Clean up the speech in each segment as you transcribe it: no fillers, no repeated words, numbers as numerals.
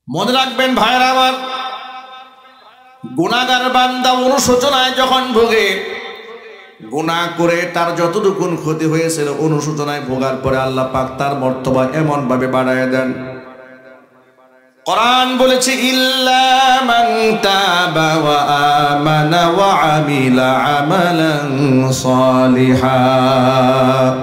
মনে রাখবেন ভাইরা আমার, গুনাহগার বান্দা অনুশোচনায় যখন ভোগে, গুনাহ করে তার যতটুকুন ক্ষতি হয়েছিল অনুশোচনায় ভোগার পরে আল্লাহ পাক তার মর্তবা এমন ভাবে বাড়ায় দেন। কোরআন বলেছে ইল্লা মান তাবা ওয়া আমানা ওয়া আমিলা আমালান সালিহান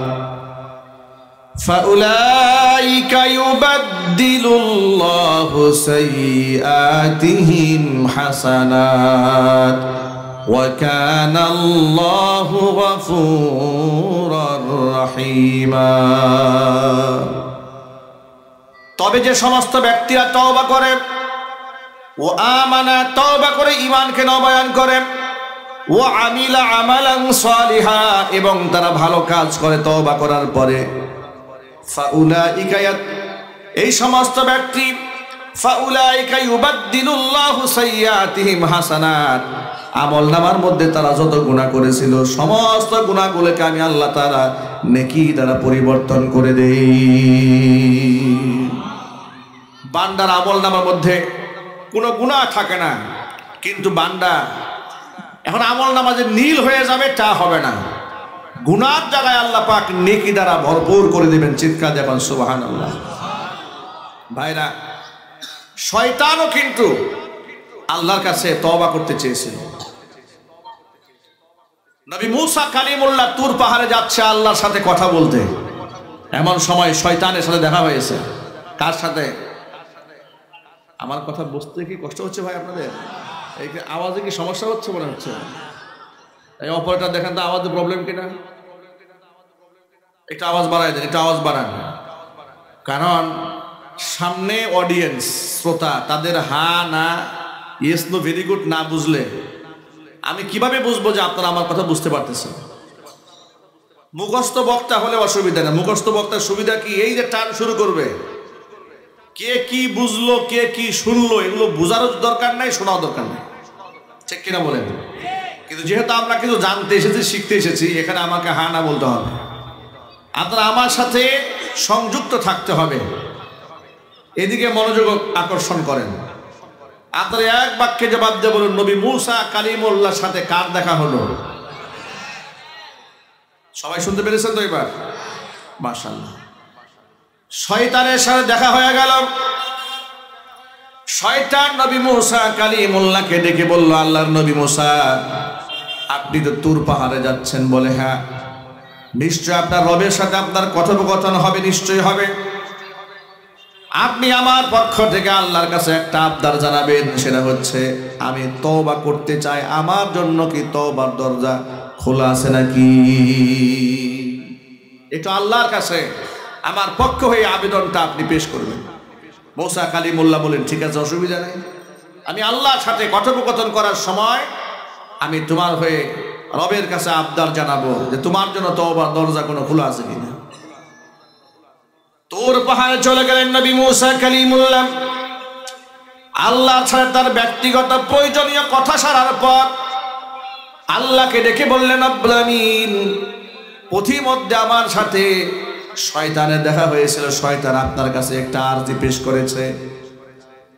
ফাউলাইকা ইউবাদদিলুল্লাহু সাইয়্যাতিহিম হাসানাত ওয়া কানাল্লাহু গফুরার রহিমা। তবে যে সমস্ত ব্যক্তিরা তওবা করে, ও আমানা তওবা করে ঈমানকে নবায়ন করে, ও আমিলা আমালান সালিহা এবং তারা ভালো কাজ করে তওবা করার পরে, ফাউলাইকা এই সমস্ত ব্যক্তি ফাউলাইকা ইউবাদদিলুল্লাহু সাইয়্যাতিহিম হাসানাত আমলনামার মধ্যে তারা যত গুনাহ করেছিল সমস্ত গুনাহগুলোকে আমি আল্লাহ তাআলা নেকি দ্বারা পরিবর্তন করে দেই। বান্দার আমলনামার মধ্যে কোনো গুনাহ থাকে না, কিন্তু বান্দা এখন আমলনামা যে নীল হয়ে যাবে তা হবে না, গুনার জায়গায় আল্লাহ পাক নেকি দ্বারা ভরপুর করে দিবেন। চিৎকার দেবেন সুবহানাল্লাহ। ভাইরা, শয়তানও কিন্তু আল্লাহর কাছে তওবা করতে চেয়েছিল। নবী মুসা কালিমুল্লাহ তুর পাহাড়ে যাচ্ছে আল্লাহর সাথে কথা বলতে, এমন সময় শয়তানের সাথে দেখা হয়েছে। কার সাথে? আমার কথা বুঝতে কি কষ্ট হচ্ছে ভাই আপনাদের? এই আওয়াজে কি সমস্যা হচ্ছে মনে হচ্ছে? এই অপারেটর দেখেন তো আওয়াজে প্রবলেম কিনা, একটু আওয়াজ বাড়ায় দেন, একটু আওয়াজ বাড়ান। কারণ সামনে অডিয়েন্স শ্রোতা, তাদের হা না ইয়েস নো ভেরি গুড না বুঝলে আমি কিভাবে বুঝবো যে আপনারা আমার কথা বুঝতে পারতেছেন? মুখস্থ বক্তা হলে অসুবিধা না, মুখস্থ বক্তার সুবিধা কি? এই যে টান শুরু করবে, কে কি বুঝলো কে কি শুনলো এগুলো বোঝারও দরকার নাই, শোনাও দরকার নাই, ঠিক কিনা বলেন? কিন্তু যেহেতু আমরা কিছু জানতে এসেছি, শিখতে এসেছি, এখানে আমাকে হা না বলতে হবে, আপনারা আমার সাথে সংযুক্ত থাকতে হবে, এদিকে মনোযোগ আকর্ষণ করেন। আপনারা এক বাক্যে জবাব দিয়ে বলুন, নবী মুসা কালিমুল্লাহর সাথে কার দেখা হলো? সবাই শুনতে পেরেছেন তো এবার? মাশাআল্লাহ। শয়তানের সাথে দেখা হয়ে গেল। শয়তান নবী মুসা কালিমুল্লাহকে ডেকে বলল, আল্লাহর নবী মুসা আপনি তো তুর পাহাড়ে যাচ্ছেন। বলে হ্যাঁ, নিশ্চয় আপনার রবের সাথে আপনার কথোপকথন হবে, নিশ্চয়ই হবে। আপনি আমার পক্ষ থেকে আল্লাহর কাছে একটা আবদার জানাবেন, সেটা হচ্ছে আমি তওবা করতে চাই, আমার জন্য কি তওবার দরজা খোলা আছে নাকি? একটু আল্লাহর কাছে আমার পক্ষ হয়ে আবেদনটা আপনি পেশ করবেন। মুসা কালিমুল্লাহ বলেন, ঠিক আছে, অসুবিধা নেই, আমি আল্লাহর সাথে কথোপকথন করার সময় আমি তোমার হয়ে রবের কাছে আবদার জানাবো যে তোমার জন্য তওবার দরজা কোনো খোলা আছে কিনা। তুর পাহাড়ে চলে গেলেন নবী মুসা কালিমুল্লাহ। আল্লাহর সাথে তার ব্যক্তিগত প্রয়োজনীয় কথা সারার পর আল্লাহকে ডেকে বললেন, রব্বুল আমিন, পথিমধ্যে আমার সাথে শয়তানের দেখা হয়েছিল, শয়তান আপনার কাছে একটা আরজি পেশ করেছে,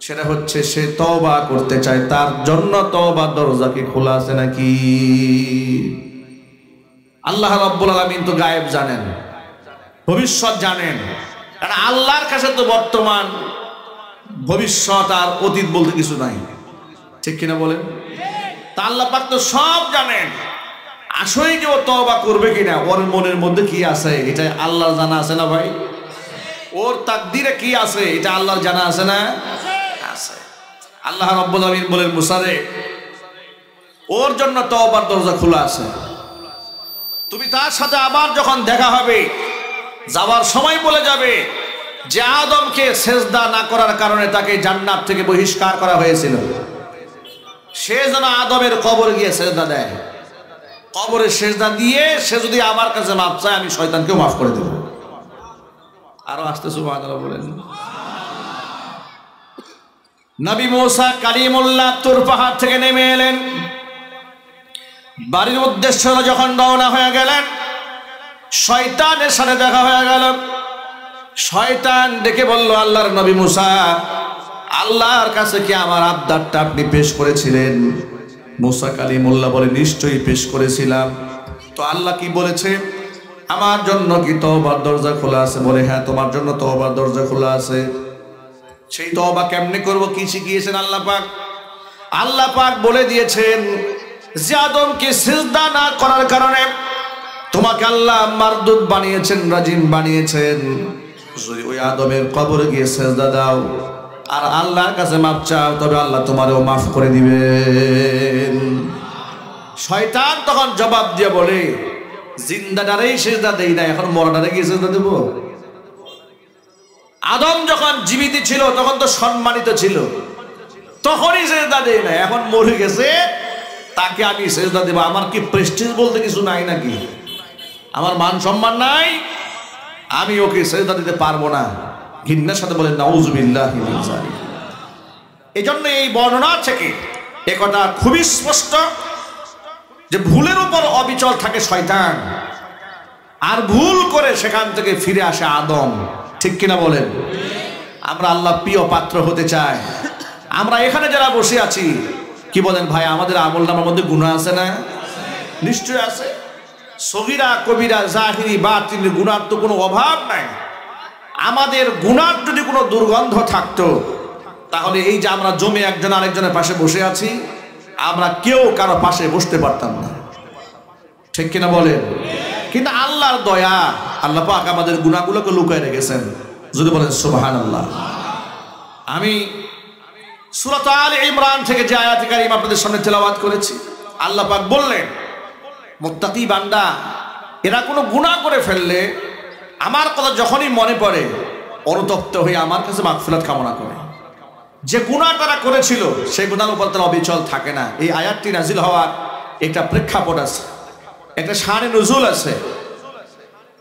সেটা হচ্ছে সে তওবা করতে চায়, তার জন্য তওবার দরজা কি খোলা আছে নাকি? আল্লাহ রাব্বুল আলামিন তো গায়েব জানেন, ভবিষ্যৎ জানেন, কারণ আল্লাহর কাছে তো বর্তমান ভবিষ্যৎ আর অতীত বলতে কিছু নাই, ঠিক কিনা বলেন? তা আল্লাহ পাক তো সব জানেন। আসলেই যে ও তওবা করবে কিনা, ওর মনের মধ্যে কি আছে এটা আল্লাহর জানা আছে না ভাই? ওর তাকদিরে কি আছে এটা আল্লাহর জানা আছে না? আছে। আল্লাহ রাব্বুল আলামিন বলেন, মুসা রে, ওর জন্য তওবার দরজা খোলা আছে, তুমি তার সাথে আবার যখন দেখা হবে যাওয়ার সময় বলে যাবে যে আদমকে সেজদা না করার কারণে তাকে জান্নাত থেকে বহিষ্কার করা হয়েছিল, সে যেন আদমের কবরে গিয়ে সেজদা দেয়, কবরে সেজদা দিয়ে সে যদি আমার কাছে মাফ চায় আমি শয়তানকেও মাফ করে দেব। আরো আসতে সুবহানাল্লাহ বলেন। নবী মুসা কালিমুল্লাহ তুর পাহাড় থেকে নেমে এলেন, বাড়ির উদ্দেশ্যে যখন রওনা হয়ে গেলেন শয়তানের সাথে দেখা হয়ে গেল। শয়তান ডেকে বলল, আল্লাহর নবী মুসা আল্লাহর কাছে কি আমার আবদারটা আপনি পেশ করেছিলেন? মুসা কালিমুল্লাহ বলে নিশ্চয়ই পেশ করেছিলাম। তো আল্লাহ কি বলেছে? আমার জন্য কি তওবার দরজা খোলা আছে? বলে হ্যাঁ, তোমার জন্য তওবার দরজা খোলা আছে। সেই তওবা কেমনে করব কি শিখিয়েছেন আল্লাহ পাক? আল্লাহ পাক বলে দিয়েছেন যে আদমকে সিজদা না করার কারণে তোমাকে আল্লাহ মারদুদ বানিয়েছেন, রাজিম বানিয়েছেন। যদি ওই আদমের কবরে গিয়ে সিজদা দাও আর আল্লাহর কাছে মাফ চাও, তবে আল্লাহ তোমারও মাফ করে দিবেন। শয়তান তখন জবাব দিয়ে বলে, জিন্দাটারেই সিজদা দেই না, এখন মরাটারে গিয়ে সিজদা দেব? আদম যখন জীবিত ছিল তখন তো সম্মানিত ছিল, তখনই সিজদা দেই না। এখন মরে গেছে, তাকে আমি সিজদা দেব? আমার কি প্রেস্টিজ বলতে কিছু নাই নাকি? আমার মান সম্মান নাই? আমি ওকে সিজদা দিতে পারবো না। ঘৃণার সাথে বলেন নাউযুবিল্লাহি মিন যালিক। এই জন্য এই বর্ণনা থেকে এ কথা খুবই স্পষ্ট যে ভুলের উপর অবিচল থাকে শয়তান, আর ভুল করে সেখান থেকে ফিরে আসে আদম। ঠিক কিনা বলেন? আমরা আল্লাহ প্রিয় পাত্র হতে চাই। আমরা এখানে যারা বসে আছি, কি বলেন ভাই, আমাদের আমলনামার মধ্যে গুনাহ আছে না? নিশ্চয় আছে। সগীরা কবিরা জাহিরি বাতিনি গুনার তো কোনো অভাব নাই। আমাদের গুনার যদি কোনো দুর্গন্ধ থাকতো, তাহলে এই যে আমরা জমে একজন আরেকজনের পাশে বসে আছি, আমরা কেউ কারো পাশে বসতে পারতাম না। ঠিক কিনা বলেন? কিন্তু আল্লাহর দয়া, আল্লাহ পাক আমাদের গুনাহগুলোকে লুকায় রেখেছেন। যদি বলেন সুবহানাল্লাহ। আমি সূরা আলে ইমরান থেকে যে আয়াত কারীমা আপনাদের সামনে তেলাওয়াত করেছি, আল্লাহ পাক বললেন মুত্তাকি বান্দা এরা কোনো গুনাহ করে ফেললে আমার কথা যখনই মনে পড়ে অনুতপ্ত হয়ে আমার কাছে মাগফিরাত কামনা করে। যে গুনাহ তারা করেছিল সেই গুনাহের উপর তারা অবিচল থাকে না। এই আয়াতটি নাজিল হওয়ার একটা প্রেক্ষাপট আছে, একটা শানে নুজুল আছে,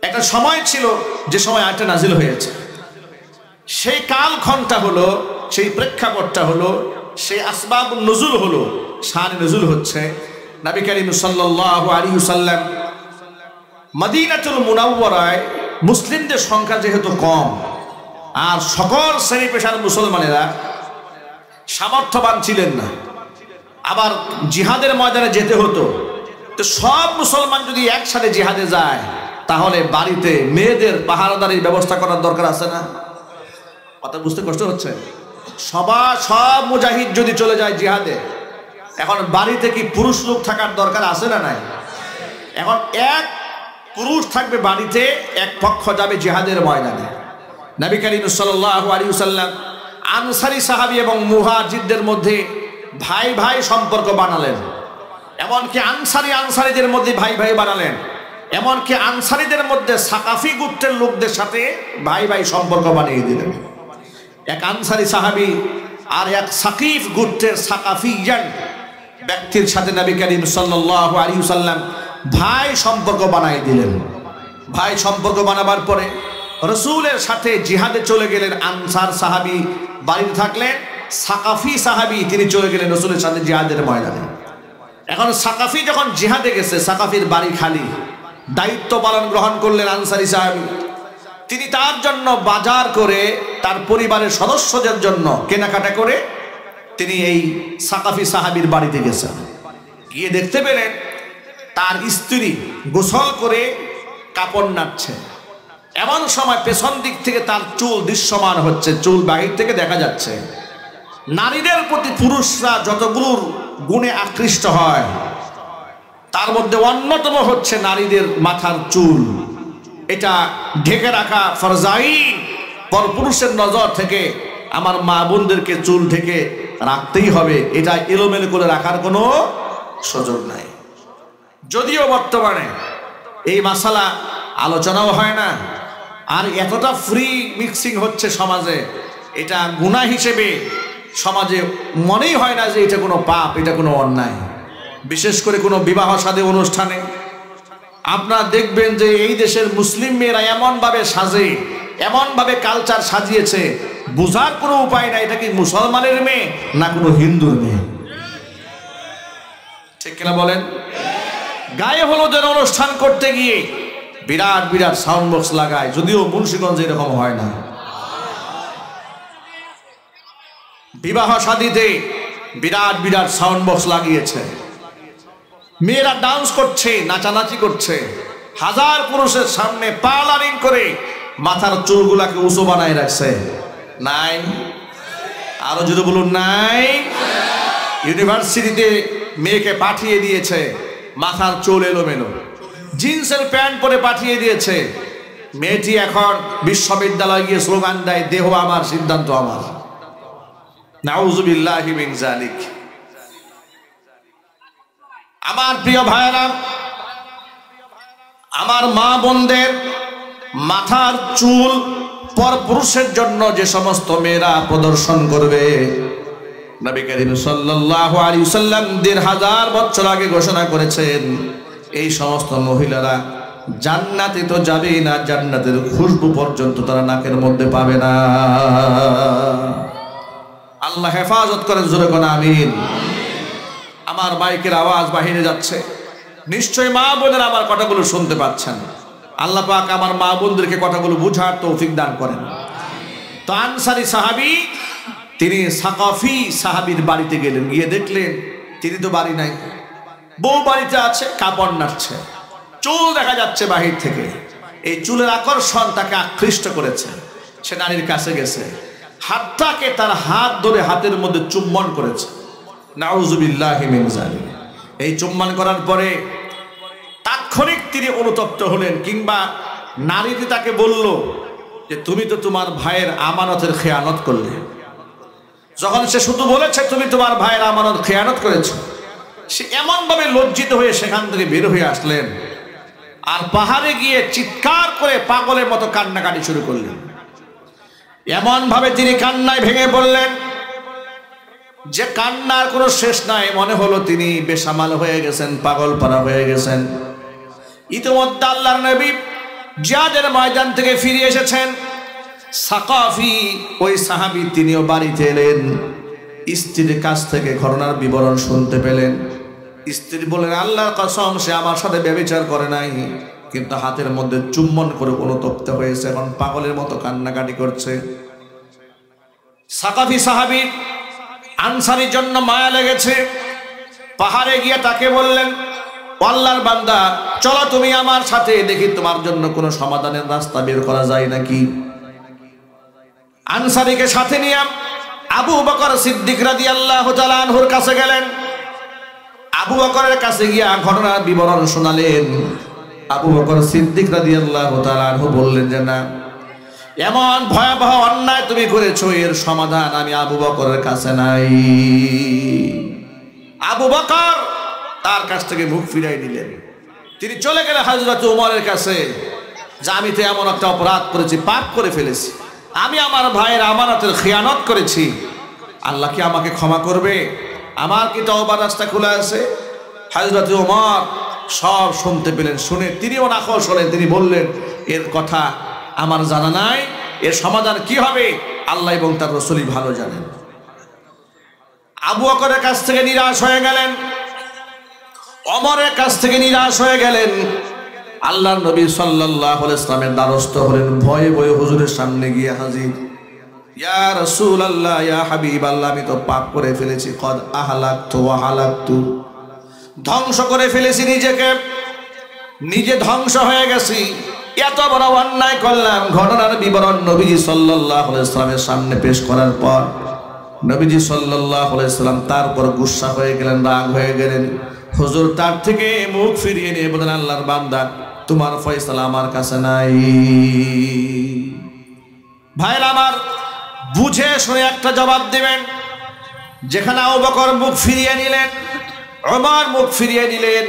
একটা সময় ছিল যে সময় আয়াতটা নাজিল হয়েছে। সেই কালক্ষণটা হলো, সেই প্রেক্ষাপটটা হলো, সেই আসবাবুন নুজুল হলো, শানে নুজুল হচ্ছে নবী করিম সাল্লাল্লাহু আলাইহি ওয়াসাল্লাম মদিনাতুল মুনাওয়ারায় মুসলিমদের সংখ্যা যেহেতু কম, আর সকল শ্রেণী পেশার মুসলমানেরা সামর্থ্যবান ছিলেন না, আবার জিহাদের ময়দানে যেতে হতো, তো সব মুসলমান যদি একসাথে জিহাদে যায় তাহলে বাড়িতে মেয়েদের পাহারাদারির ব্যবস্থা করার দরকার আছে না? কথা বুঝতে কষ্ট হচ্ছে? সব মুজাহিদ যদি চলে যায় জিহাদে, এখন বাড়িতে কি পুরুষ লোক থাকার দরকার আছে না নাই? এখন এক পুরুষ থাকবে বাড়িতে, এক পক্ষ যাবে জিহাদের ময়দানে। নবী করিম সাল্লাল্লাহু আলাইহি ওয়াসাল্লাম আনসারী সাহাবী এবং মুহাজিরদের মধ্যে ভাই ভাই সম্পর্ক বানালেন। এমনকি আনসারীদের মধ্যে ভাই ভাই বানালেন। এমনকি আনসারীদের মধ্যে সাকাফি গোত্রের লোকদের সাথে ভাই ভাই সম্পর্ক বানিয়ে দিলেন। এক আনসারী সাহাবী আর এক সাকিফ গোত্রের সাকাফিয়ান ব্যক্তির সাথে নবী করিম সাল্লাল্লাহু আলাইহি ওয়াসাল্লাম ভাই সম্পর্ক বানিয়ে দিলেন। ভাই সম্পর্ক বানাবার পরে রাসূলের সাথে জিহাদে চলে গেলেন আনসার সাহাবী, বাড়িতে থাকলেন সাকাফি সাহাবী, তিনি চলে গেলেন রাসূলের সাথে জিহাদের ময়দানে। এখন সাকাফি যখন জিহাদে গেছে, সাকাফির বাড়ি খালি, দায়িত্ব পালন গ্রহণ করলেন আনসারী সাহাবী। তিনি তার জন্য বাজার করে, তার পরিবারের সদস্যদের জন্য কেনাকাটা করে তিনি এই সাকাফি সাহাবীর বাড়িতে গেছেন। গিয়ে দেখতে পেলেন তার স্ত্রী গোসল করে কাপড় নাড়ছে। এমন সময় পেছন দিক থেকে তার চুল দৃশ্যমান হচ্ছে, চুল বাহির থেকে দেখা যাচ্ছে। নারীদের প্রতি পুরুষরা যতগুলোর গুণে আকৃষ্ট হয় তার মধ্যে অন্যতম হচ্ছে নারীদের মাথার চুল। এটা ঢেকে রাখা ফরজাইন, পরপুরুষের নজর থেকে আমার মা বোনদেরকে চুল ঢেকে রাখতেই হবে। এটা এলোমেলো করে রাখার কোনো সুযোগ নাই। যদিও বর্তমানে এই মাসালা আলোচনাও হয় না, আর এতটা ফ্রি মিক্সিং হচ্ছে সমাজে, এটা গুনাহ হিসেবে সমাজে মনেই হয় না যে এটা কোনো পাপ, এটা কোনো অন্যায়। বিশেষ করে কোনো বিবাহ শাদী অনুষ্ঠানে আপনারা দেখবেন যে এই দেশের মুসলিম মেয়েরা এমনভাবে সাজে, এমনভাবে কালচার সাজিয়েছে, বোঝার কোনো উপায় নাই এটা কি মুসলমানের মেয়ে না কোনো হিন্দুর মেয়ে। ঠিক কিনা বলেন? গায়ে হলুদের অনুষ্ঠান করতে গিয়ে বিরাট বিরাট সাউন্ড বক্স লাগায়, যদিও মুন্সিগঞ্জে এরকম হয় না। বিবাহ শাদীতে বিরাট বিরাট সাউন্ড বক্স লাগিয়েছে, মেয়েরা ডান্স করছে, নাচানাচি করছে, হাজার পুরুষের সামনে পার্লারিং করে মাথার চুলগুলাকে উঁচু বানায় রাখছে। নাই? আরো যদি বলুন নাই। ইউনিভার্সিটিতে মেয়েকে পাঠিয়ে দিয়েছে, মাথার চুল এলোমেলো, জিন্সের প্যান্ট পরে পাঠিয়ে দিয়েছে। মেয়েটি এখন বিশ্ববিদ্যালয়ে গিয়ে স্লোগান দেয়, দেহ আমার, সিদ্ধান্ত আমার। নাউযুবিল্লাহি মিন যালিক। আমার প্রিয় ভাইরা, আমার মা বোনদের মাথার চুল পরপুরুষের জন্য যে সমস্ত মেয়েরা প্রদর্শন করবে, নবী করিম সাল্লাল্লাহু আলাইহি ওয়াসাল্লাম ১৫০০ বছর আগে ঘোষণা করেছেন, এই সমস্ত মহিলারা জান্নাতে তো যাবেই না, জান্নাতের খুশবু পর্যন্ত তারা নাকের মধ্যে পাবে না। আল্লাহ হেফাজত করেন, জোরে কোন আমিন। আমার মাইকের আওয়াজ বাহিরে যাচ্ছে, নিশ্চয় মা বোনেরা আমার কথাগুলো শুনতে পাচ্ছেন। আল্লাহ পাক আমার মা বোনদেরকে কথাগুলো বুঝার তৌফিক দান করেন। তো আনসারী সাহাবী তিনি সাকাফি সাহাবীর বাড়িতে গেলেন, গিয়ে দেখলেন তিনি তো বাড়ি নাই, বউ বাড়িতে আছে, কাপড় নাড়ছে, চুল দেখা যাচ্ছে বাহির থেকে। এই চুলের আকর্ষণ তাকে আকৃষ্ট করেছে। সে নারীর কাছে গেছে, হাতটাকে তার হাত ধরে হাতের মধ্যে চুম্বন করেছে। নাউযুবিল্লাহি মিন যালিক। এই চুম্বন করার পরে তাৎক্ষণিক তিনি অনুতপ্ত হলেন, কিংবা নারীটি তাকে বলল যে তুমি তো তোমার ভাইয়ের আমানতের খেয়ানত করলে। যখন সে শুধু বলেছে তুমি তোমার ভাইয়ের আমানত খেয়ানত করেছো, সে এমন ভাবে লজ্জিত হয়ে সেখান থেকে বের হয়ে আসলেন, আর পাহাড়ে গিয়ে চিৎকার করে পাগলের মতো কান্নাকাটি শুরু করলেন। এমন ভাবে তিনি কান্নায় ভেঙে পড়লেন যে কান্নার কোনো শেষ নাই। মনে হলো তিনি বেসামাল হয়ে গেছেন, পাগল পারা হয়ে গেছেন। ইতিমধ্যে আল্লাহর নবী জিহাদের ময়দান থেকে ফিরে এসেছেন। সাকাফি ওই সাহাবী তিনিও বাড়িতে এলেন, স্ত্রীর কাছ থেকে ঘটনার বিবরণ শুনতে পেলেন। স্ত্রী বললেন, আল্লাহর কসম, সে আমার সাথে ব্যভিচার করে নাই, কিন্তু হাতের মধ্যে চুম্বন করে অনুতপ্ত হয়েছে, এখন পাগলের মতো কান্নাকাটি করছে। সাকাফি সাহাবীর আনসারীর জন্য মায়া লেগেছে, পাহাড়ে গিয়ে তাকে বললেন, আল্লাহর বান্দা, চলো তুমি আমার সাথে, দেখি তোমার জন্য কোনো সমাধানের রাস্তা বের করা যায় নাকি। আনসারীকে সাথে নিয়ে আবু বকর সিদ্দিক রাদিয়াল্লাহু তাআলা আনহুর কাছে গেলেন। আবু বকরের কাছে গিয়ে ঘটনার বিবরণ শোনালেন। আবু বকর সিদ্দিক রাদিয়াল্লাহু তাআলা আনহু বললেন যে না, এমন ভয়াবহ অন্যায় তুমি করেছো, এর সমাধান আমি আবু বকরের কাছে নাই। আবু বকর তার কাছ থেকে মুখ ফিরাই নিলেন। তিনি চলে গেলেন হযরত ওমরের কাছে, যে আমি তো এমন একটা অপরাধ করেছি, পাপ করে ফেলেছি, আমি আমার ভাইয়ের আমানতের খেয়ানত করেছি, আল্লাহ কি আমাকে ক্ষমা করবে? আমার কি তওবার রাস্তা খোলা আছে? হযরত ওমর সব শুনতে পেলেন, শুনে তিনিও নাখোশ হলেন। তিনি বললেন, এর কথা আমার জানা নাই, এর সমাধান কি হবে আল্লাহ এবং তার রাসূলই ভালো জানেন। আবু বকরের কাছ থেকে নিরাশ হয়ে গেলেন, ওমরের কাছ থেকে নিরাশ হয়ে গেলেন। আল্লাহর নবী সাল্লাল্লাহু আলাইহি ওয়াসাল্লামের দ্বারস্থ হলেন, ভয়ে ভয়ে হুজুরের সামনে গিয়ে হাজির। ইয়া রাসূলুল্লাহ, ইয়া হাবিবাল্লাহ, আমি তো পাপ করে ফেলেছি, কদ আহলাকতু ওয়া হালাকতু, ধ্বংস করে ফেলেছি নিজেকে, নিজে ধ্বংস হয়ে গেছি, এত বড় অন্যায় করলাম। ঘটনার বিবরণ নবীজি সাল্লাল্লাহু আলাইহি ওয়াসাল্লামের সামনে পেশ করার পর নবীজি সাল্লাল্লাহু আলাইহি ওয়াসাল্লাম তার উপর গুসা হয়ে গেলেন, রাগ হয়ে গেলেন। হুজুর তার থেকে মুখ ফিরিয়ে নিয়ে বলেন, আল্লাহর বান্দা, তোমার ফয়সালা আমার কাছে নাই। ভাইরা আমার, বুঝে শুনে একটা জবাব দিবেন। যেখানে আবু বকর মুখ ফিরিয়ে নিলেন, ওমর মুখ ফিরিয়ে নিলেন,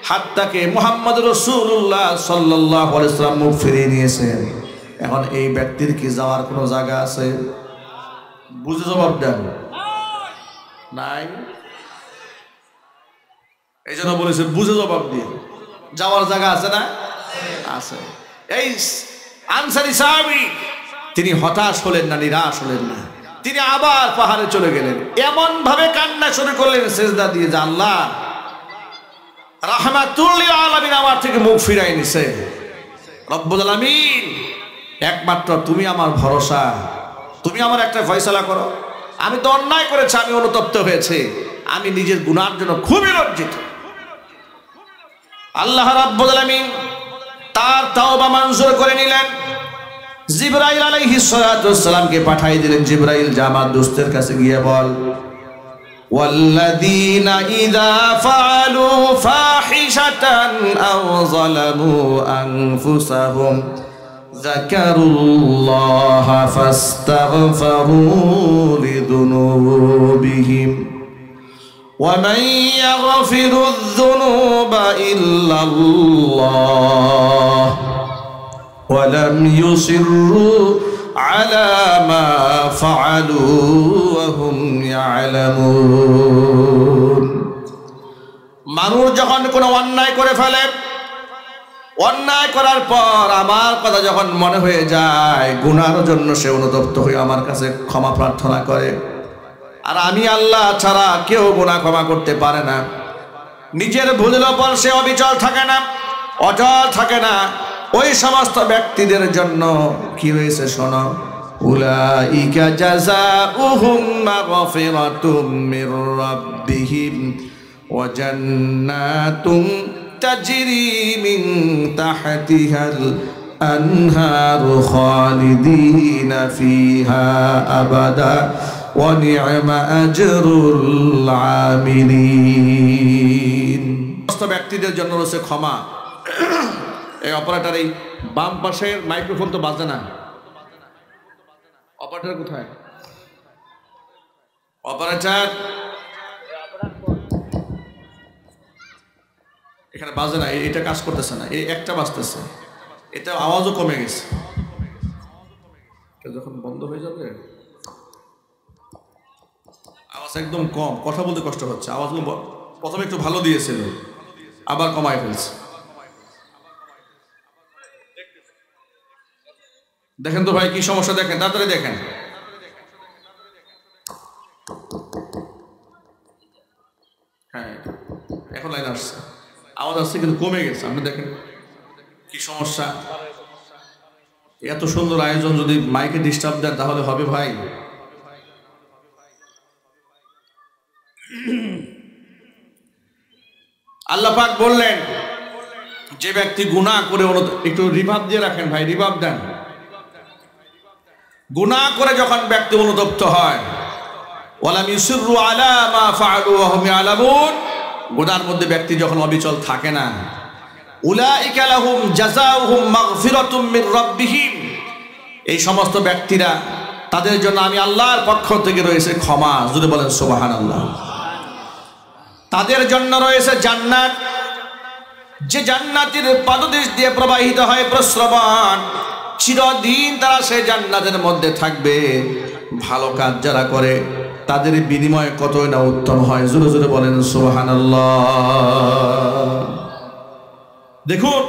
হাতটাকে মুহাম্মদ রাসূলুল্লাহ সাল্লাল্লাহু আলাইহি ওয়াসাল্লাম মুখ ফিরিয়ে নিয়েছেন। এখন এই ব্যক্তির কি যাওয়ার কোনো জায়গা আছে? বুঝে জবাব দেন, নাই। এই জন্য বলেছে বুঝে জবাব দিয়ে, যাওয়ার জায়গা আছে না? আছে। এই আনসারী সাহাবী তিনি হতাশ হলেন না, নিরাশ হলেন না, তিনি আবার পাহাড়ে চলে গেলেন। এমন ভাবে কান্না শুরু করলেন সেজদা দিয়ে, যে আল্লাহ রাহমাতুল লিল আলামিন আমার থেকে মুখ ফিরাই নিছে। রব্বুল আলামিন, একমাত্র তুমি আমার ভরসা, তুমি আমার একটা ফয়সালা করো। আমি তো অন্যায় করেছি, আমি অনুতপ্ত হয়েছে, আমি নিজের গুনার জন্য খুবই লজ্জিত। আল্লাহ রাব্বুল আলামিন তার তাওবা মঞ্জুর করে নিলেন। জিবরাইল আলাইহিস সালাতু ওয়াস সালামকে পাঠিয়ে দিলেন, জিবরাইল যা আমার দোস্তের কাছে গিয়ে বল, ওয়াল্লাযীনা ইযা ফাআলু ফাহিশাতান আও যালামু আনফুসাহুম যাকারুল্লাহা ফাস্তাগফিরু লিযুনুবিহিম ومن يغفر الذنوب إلا الله ولم يصروا على ما فعلوا وهم يعلمون। মানুষ যখন কোনো অন্যায় করে ফেলে, অন্যায় করার পর আমার কথা যখন মনে হয়ে যায়, গুনার জন্য সে অনুতপ্ত হয়ে আমার কাছে ক্ষমা প্রার্থনা করে, আর আমি আল্লাহ ছাড়া কেউ গুনাহ ক্ষমা করতে পারে না। নিজের ভুলের ওপর সে অবিচল থাকে না, অচল থাকে না, ওই সমস্ত ব্যক্তিদের জন্য কি হয়েছে শোনো, উলাইকা জাযাউহুম মাগফিরাতুম মির রাব্বিহিম ওয়া জান্নাতুম তাজরি মিন তাহতিহাল আনহারু খালিদিনা ফিহা আবাদা ওয়া নি'মা আজরুল আমিলিন। সমস্ত ব্যক্তিদের জন্য রয়েছে ক্ষমা। এই অপারেটর, এই বাম পাশের মাইক্রোফোন তো বাজে না, অপারেটর কোথায়? অপারেটর এখানে বাজে না, এটা কাজ করতেছে না, এই একটা বাজতেছে, এটা আওয়াজও কমে গেছে। যখন বন্ধ হয়ে যাবে আওয়াজ একদম কম, কথা বলতে কষ্ট হচ্ছে। আওয়াজগুলো প্রথমে একটু ভালো দিয়েছিল, আবার কমায় ফেলছে। দেখেন তো ভাই কি সমস্যা, দেখেন তাড়াতাড়ি দেখেন। হ্যাঁ এখন লাইন আসছে, আওয়াজ আসছে কিন্তু কমে গেছে। আপনি দেখেন কি সমস্যা। এত সুন্দর আয়োজন যদি মাইকে ডিস্টার্ব দেন তাহলে হবে ভাই? আল্লাহ পাক বললেন, যে ব্যক্তি গুনাহ করে, একটু রিভাব দিয়ে রাখেন ভাই, রিভাব দেন। গুনাহ করে যখন ব্যক্তি অনুতপ্ত হয়, ওয়ালাম ইউসিররু আলা মা ফাআলু ওয়া হুম ইয়ালামুন, গুনার মধ্যে ব্যক্তি যখন অবিচল থাকে না, উলাইকা লাহুম জাযাউহুম মাগফিরাতুম মির রাব্বিহিম, এই সমস্ত ব্যক্তিরা, তাদের জন্য আমি আল্লাহর পক্ষ থেকে রয়েছে ক্ষমা। যদি বলেন সুবহানাল্লাহ। তাদের জন্য রয়েছে জান্নাত, যে জান্নাতের পাদদেশ দিয়ে প্রবাহিত হয় প্রস্রবণ, চিরদিন তারা সেই জান্নাতের মধ্যে থাকবে। ভালো কাজ যারা করে তাদের বিনিময় কতই না উত্তম হয়। জোরে জোরে বলেন সুবহানাল্লাহ। দেখুন,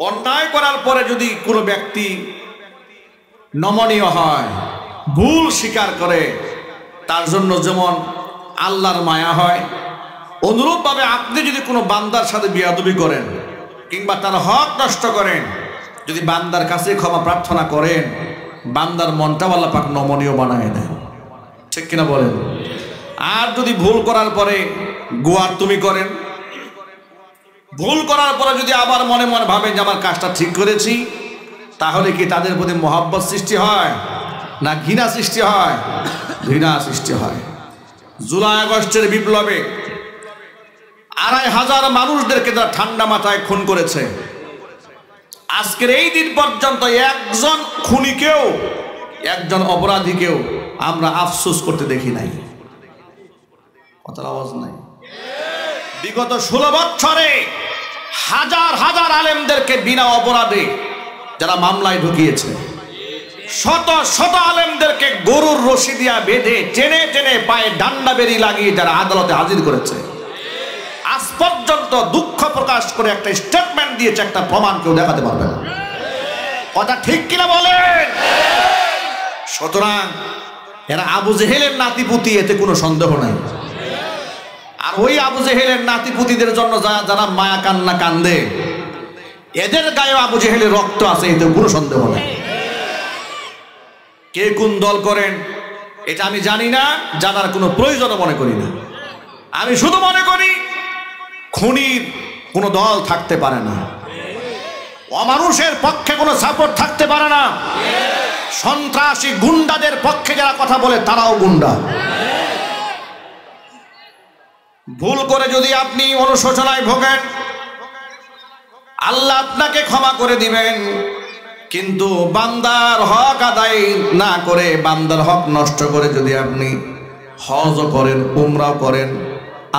অন্যায় করার পরে যদি কোনো ব্যক্তি নমনীয় হয়, ভুল স্বীকার করে, তার জন্য যেমন আল্লাহর মায়া হয়, অনুরূপভাবে আপনি যদি কোনো বান্দার সাথে বেয়াদবি করেন কিংবা তার হক নষ্ট করেন, যদি বান্দার কাছে ক্ষমা প্রার্থনা করেন, বান্দার মনটা আল্লাহ পাক নমনীয় বানায় দেন। ঠিক কিনা বলেন? আর যদি ভুল করার পরে গোয়ার তুমি করেন, ভুল করার পরে যদি আবার মনে মনে ভাবেন যে আমার কাজটা ঠিক করেছি, তাহলে কি তাদের প্রতি মহব্বত সৃষ্টি হয় না ঘৃণা সৃষ্টি হয়? ঘৃণা সৃষ্টি হয়। জুলাই আগস্টের বিপ্লবে ২৫০০ মানুষদেরকে তারা ঠান্ডা মাথায় খুন করেছে। আজকের এই দিন পর্যন্ত একজন খুনিকেও, একজন অপরাধীকেও আমরা আফসোস করতে দেখি নাই। কথার আওয়াজ নাই। বিগত ১৬ বছরে হাজার হাজার আলেমদেরকে বিনা অপরাধে যারা মামলায় ঢুকিয়েছে, শত শত আলেমদেরকে গরুর রশি দিয়া বেঁধে টেনে টেনে পায়ে ডান্ডা বেরি লাগিয়ে যারা আদালতে হাজির করেছে, আজ পর্যন্ত দুঃখ প্রকাশ করে একটা স্টেটমেন্ট দিয়েছে, একটা প্রমাণ কেউ দেখাতে পারবে না। কথা ঠিক কিনা বলেন? সুতরাং এরা আবু জেহেলের নাতিপুতি, এতে কোনো সন্দেহ নাই। আর ওই আবু জেহেলের নাতিপুতিদের জন্য যারা মায়া কান্না কান্দে, এদের গায়ে আবু জেহেলের রক্ত আছে, এতে কোনো সন্দেহ নাই। কে কোন দল করেন এটা আমি জানি না, জানার কোনো প্রয়োজনও মনে করি না। আমি শুধু মনে করি খুনির কোনো দল থাকতে পারে না, অমানুষের পক্ষে কোনো সাপোর্ট থাকতে পারে না, সন্ত্রাসী গুন্ডাদের পক্ষে যারা কথা বলে তারাও গুন্ডা। ভুল করে যদি আপনি অনুশোচনায় ভোগেন, আল্লাহ আপনাকে ক্ষমা করে দিবেন, কিন্তু বান্দার হক আদায় না করে, বান্দার হক নষ্ট করে যদি আপনি হজ করেন, উমরাও করেন,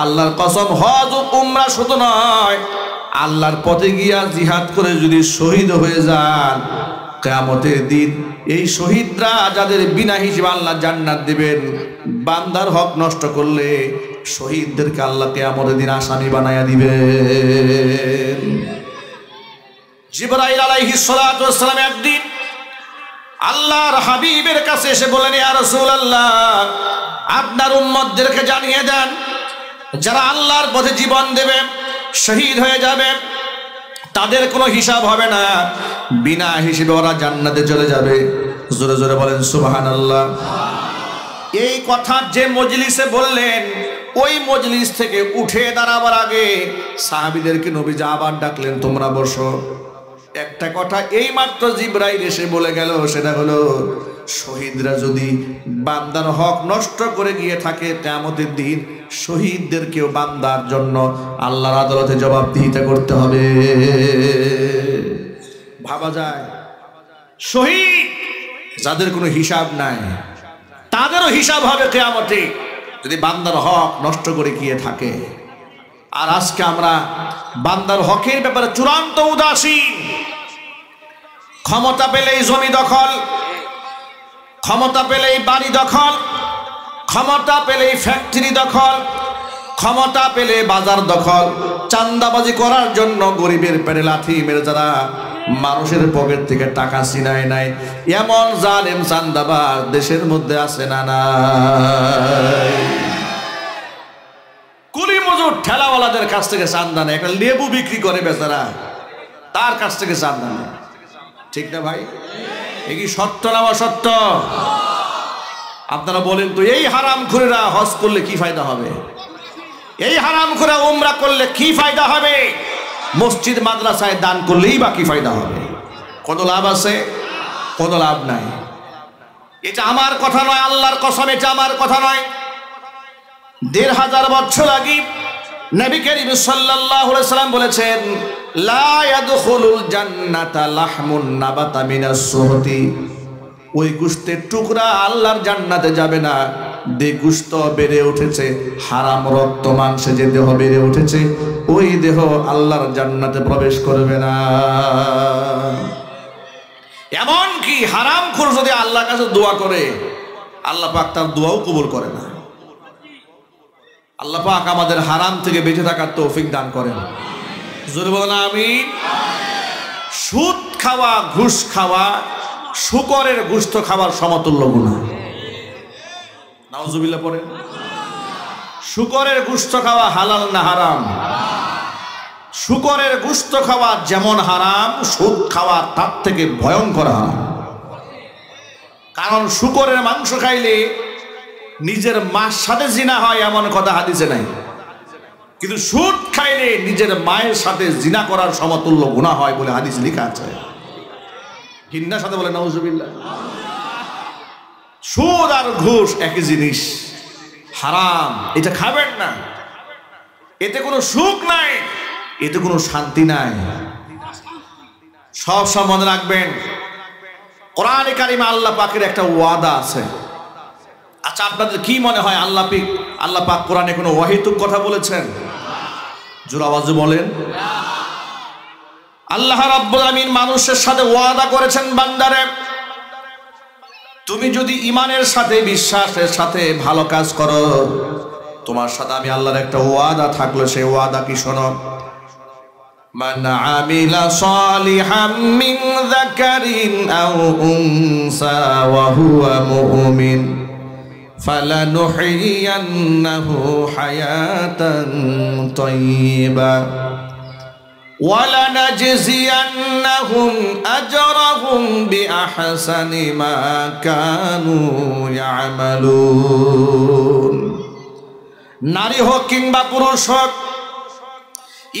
আল্লাহর কসম হজ উমরা শুধু নয়, আল্লাহর পথে গিয়া জিহাদ করে যদি শহীদ হয়ে যান, কিয়ামতের দিন এই শহীদরা যাদের বিনা হিসেবে আল্লাহ জান্নাত দিবেন, বান্দার হক নষ্ট করলে শহীদদেরকে আল্লাহ কিয়ামতের দিন আসামি বানায়া দিবেন। জিবরাইল আলাইহিস সালাতু ওয়াস সালাম একদিন আল্লাহর হাবিবের কাছে এসে বলেন, ইয়া রাসূলুল্লাহ, আপনার উম্মতদেরকে জানিয়ে দেন যারা আল্লাহর পথে জীবন দেবে, শহীদ হয়ে যাবে, তাদের কোনো হিসাব হবে না, বিনা হিসেবে ওরা জান্নাতে চলে যাবে। জোরে জোরে বলেন সুবহানাল্লাহ। এই কথা যে মজলিসে বললেন, ওই মজলিস থেকে উঠে দাঁড়াবার আগে সাহাবীদেরকে নবীজি আবার ডাকলেন, তোমরা বসো। একটা কথা এই মাত্র জিবরাইল এসে বলে গেল, সেটা হলো শহীদরা যদি বান্দার হক নষ্ট করে গিয়ে থাকে, কিয়ামতের দিন শহীদদেরকেও বান্দার জন্য আল্লাহর আদালতে জবাবদিহিতা করতে হবে। ভাবা যায়, শহীদ যাদের কোনো হিসাব নাই, তাদেরও হিসাব হবে কিয়ামতে যদি বান্দার হক নষ্ট করে গিয়ে থাকে। আর আজকে আমরা বান্দার হকের ব্যাপারে চূড়ান্ত উদাসীন। ক্ষমতা পেলেই জমি দখল, ক্ষমতা পেলেই বাড়ি দখল, ক্ষমতা পেলেই ফ্যাক্টরি দখল, ক্ষমতা পেলে বাজার দখল, চাঁদাবাজি করার জন্য গরিবের পেটে লাথি মেরে যারা মানুষের পকেট থেকে টাকা ছিনায় নেয়, এমন জালেম চাঁদাবাজ দেশের মধ্যে আছে না নাই? কুলি মজুর ঠেলাওয়ালাদের কাছ থেকে চাঁদা নেয়, একটা লেবু বিক্রি করে বেচারা, তার কাছ থেকে চাঁদা নেয়। ঠিক না ভাই? এ কি সত্য না অসত্য? আপনারা বলেন তো, এই হারামখোরেরা হজ করলে কি ফায়দা হবে? এই হারামখোরা উমরা করলে কি ফায়দা হবে? মসজিদ মাদ্রাসায় দান করলেই বা কি ফায়দা হবে? কোনো লাভ আছে? কোনো লাভ নাই। এটা আমার কথা নয়, আল্লাহর কসম, এটা আমার কথা নয়। ১৫০০ বছর আগে নবী করিম সাল্লাল্লাহু আলাইহি সাল্লাম বলেছেন, লা ইয়াদখুলুল জান্নাতা লাহমুন নাবাতা মিনাস সুহতি। ওই গোশতের টুকরা আল্লাহর জান্নাতে যাবে না যে গোশত বেড়ে উঠেছে হারাম রক্ত মাংসে, যে দেহ বেড়ে উঠেছে ওই দেহ আল্লাহর জান্নাতে প্রবেশ করবে না। এমন কি হারামখোর যদি আল্লাহর কাছে দোয়া করে, আল্লাহ পাক তার দোয়াও কবুল করে না। আল্লাহ পাক আমাদের হারাম থেকে বেঁচে থাকার তৌফিক দান করেন। জোরে বলেন আমিন। সুদ খাওয়া, ঘুষ খাওয়া, শুকরের গোশত খাওয়ার সমতুল্য গুনাহ। নাউজুবিল্লাহ পড়েন। শুকরের গোশত খাওয়া হালাল না হারাম? শুকরের গোশত খাওয়া যেমন হারাম, সুদ খাওয়া তার থেকে ভয়ঙ্কর হারাম। কারণ শুকরের মাংস খাইলে নিজের মার সাথে জিনা হয় এমন কথা হাদিসে নাই, কিন্তু সুদ খাইলে নিজের মায়ের সাথে জিনা করার সমতুল্য গুনাহ হয় বলে হাদিস লেখা আছে। হিন্নার সাথে বলে নাউজুবিল্লাহ। সুদ আর ঘুষ একই জিনিস, হারাম। এটা খাবেন না, এতে কোনো সুখ নাই, এতে কোনো শান্তি নাই। সব মনে রাখবেন, কোরআনে কারিমে আল্লাহ পাকের একটা ওয়াদা আছে। আচ্ছা, আপনাদের কি মনে হয় আল্লাহ পাক কোরআনে কোনো ওয়াহিতুক কথা বলেছেন? জোর আওয়াজে বলেন। আল্লাহ রাব্বুল আমিন মানুষের সাথে ওয়াদা করেছেন, বান্দারে তুমি যদি ঈমানের সাথে, বিশ্বাসের সাথে ভালো কাজ করো, তোমার সাথে আমি আল্লাহর একটা ওয়াদা থাকলো। সেই ওয়াদা কি শোনো, মান আমিলা সালিহাম মিন যাকারিন আও উনসা ওয়া হুয়া মুমিন ফালানুহইয়ান্নাহু হায়াতান তাইয়্যিবা। ওয়ালানাজজিয়ান্নাহুম আজরাহুম বিআহসানি মা কানু ইয়ামালুন। নারী হোক কিংবা পুরুষ হোক,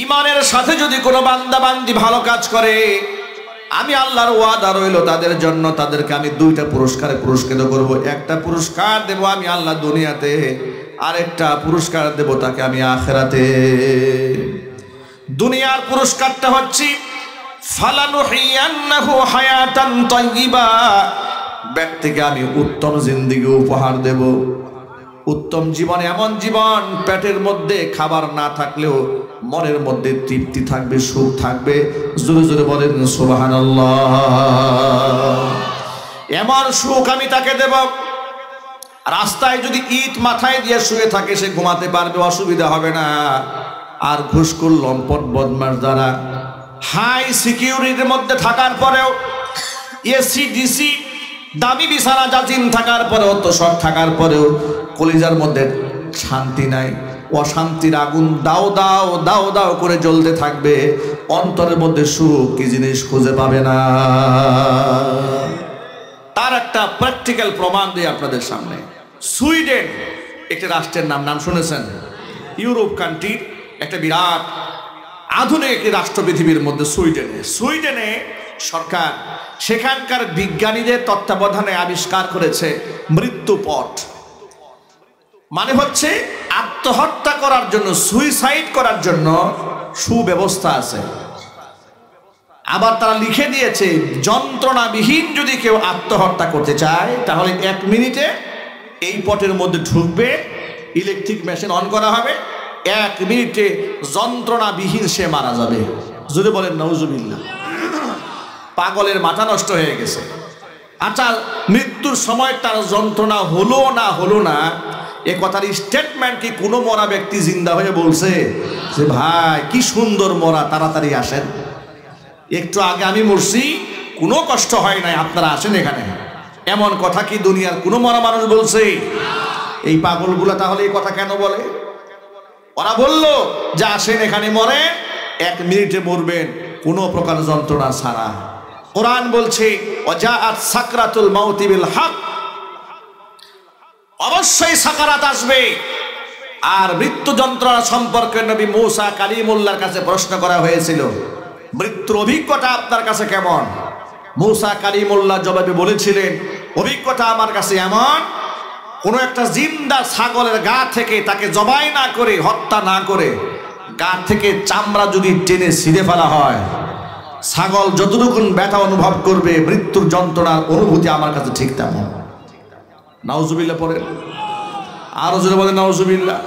ঈমানের সাথে যদি কোনো বান্দা বান্দি ভালো কাজ করে, আমি আল্লাহর ওয়াদা রইল তাদের জন্য, তাদেরকে আমি দুইটা পুরস্কারে পুরস্কৃত করব। একটা পুরস্কার দেব আমি আল্লাহ দুনিয়াতে, আরেকটা পুরস্কার দেব তাকে আমি আখিরাতে। দুনিয়ার পুরস্কারটা হচ্ছে ফালানুহিয়ান্নাহু হায়াতান তাইয়্যিবা, ব্যক্তিকে আমি উত্তম জিন্দেগি উপহার দেব। উত্তম জীবন এমন জীবন, পেটের মধ্যে খাবার না থাকলেও মনের মধ্যে তৃপ্তি থাকবে, সুখ থাকবে। জোরে জোরে বলেন সুবহানাল্লাহ। এমন সুখ আমি তাকে দেব, রাস্তায় যদি ইট মাথায় দিয়ে শুয়ে থাকে সে ঘুমাতে পারবে, অসুবিধা হবে না। আর ঘুষখোর লম্পট বদমাশ যারা হাই সিকিউরিটির মধ্যে থাকার পরেও, এসি ডিসি দামি বিছানা জাজিম থাকার পরেও, তো সব থাকার পরেও কলিজার মধ্যে শান্তি নাই, অশান্তির আগুন দাও দাও দাও দাও করে জ্বলতে থাকবে, অন্তরের মধ্যে সুখ কি জিনিস খুঁজে পাবে না। তার একটা প্র্যাকটিক্যাল প্রমাণ দিই আপনাদের সামনে। সুইডেন একটি রাষ্ট্রের নাম শুনেছেন? ইউরোপ কান্ট্রির একটা বিরাট আধুনিক একটি রাষ্ট্র পৃথিবীর মধ্যে সুইডেনে সরকার সেখানকার বিজ্ঞানীদের তত্ত্বাবধানে আবিষ্কার করেছে মৃত্যুপথ। মানে হচ্ছে আত্মহত্যা করার জন্য, সুইসাইড করার জন্য সুব্যবস্থা আছে। আবার তারা লিখে দিয়েছে যন্ত্রণাবিহীন যদি কেউ আত্মহত্যা করতে চায় তাহলে 1 মিনিটে এই পটের মধ্যে ঢুকবে, ইলেকট্রিক মেশিন অন করা হবে, 1 মিনিটে যন্ত্রণাবিহীন সে মারা যাবে। যদি বলেন নাউজুবিল্লাহ। পাগলের মাথা নষ্ট হয়ে গেছে। আচ্ছা, মৃত্যুর সময় তার যন্ত্রণা হলো না এ কথার স্টেটমেন্ট কি কোনো মরা ব্যক্তি জিন্দা হয়ে বলছে যে ভাই কি সুন্দর মরা, তাড়াতাড়ি আসেন, একটু আগে আমি মরছি, কোনো কষ্ট হয় নাই, আপনারা আসেন এখানে? এমন কথা কি দুনিয়ার কোনো মরা মানুষ বলছে? এই পাগলগুলা তাহলে এই কথা কেন বলে? ওরা বলল যে আসেন এখানে মরেন, 1 মিনিটে মরবেন কোনো প্রকার যন্ত্রণা ছাড়া। কোরআন বলছে ওয়াজাআত সাকরাতুল মাউতি বিল হক, অবশ্যই সাকারাত আসবে। আর মৃত্যু যন্ত্রণা সম্পর্কে নবী মূসা কালিমুল্লাহর কাছে প্রশ্ন করা হয়েছিল, মৃত্যুর অভিজ্ঞতা আপনার কাছে কেমন? মূসা কালিমুল্লাহ জবাবে বলেছিলেন, অভিজ্ঞতা আমার কাছে এমন, কোনো একটা জিন্দা ছাগলের গা থেকে তাকে জবাই না করে, হত্যা না করে, গা থেকে চামড়া যদি টেনে ছিঁড়ে ফেলা হয়, ছাগল যতটুকু ব্যথা অনুভব করবে, মৃত্যুর যন্ত্রণার অনুভূতি আমার কাছে ঠিক তেমন। নাউজুবিল্লাহ পড়েন, আরো জোরে বলেন নাউজুবিল্লাহ।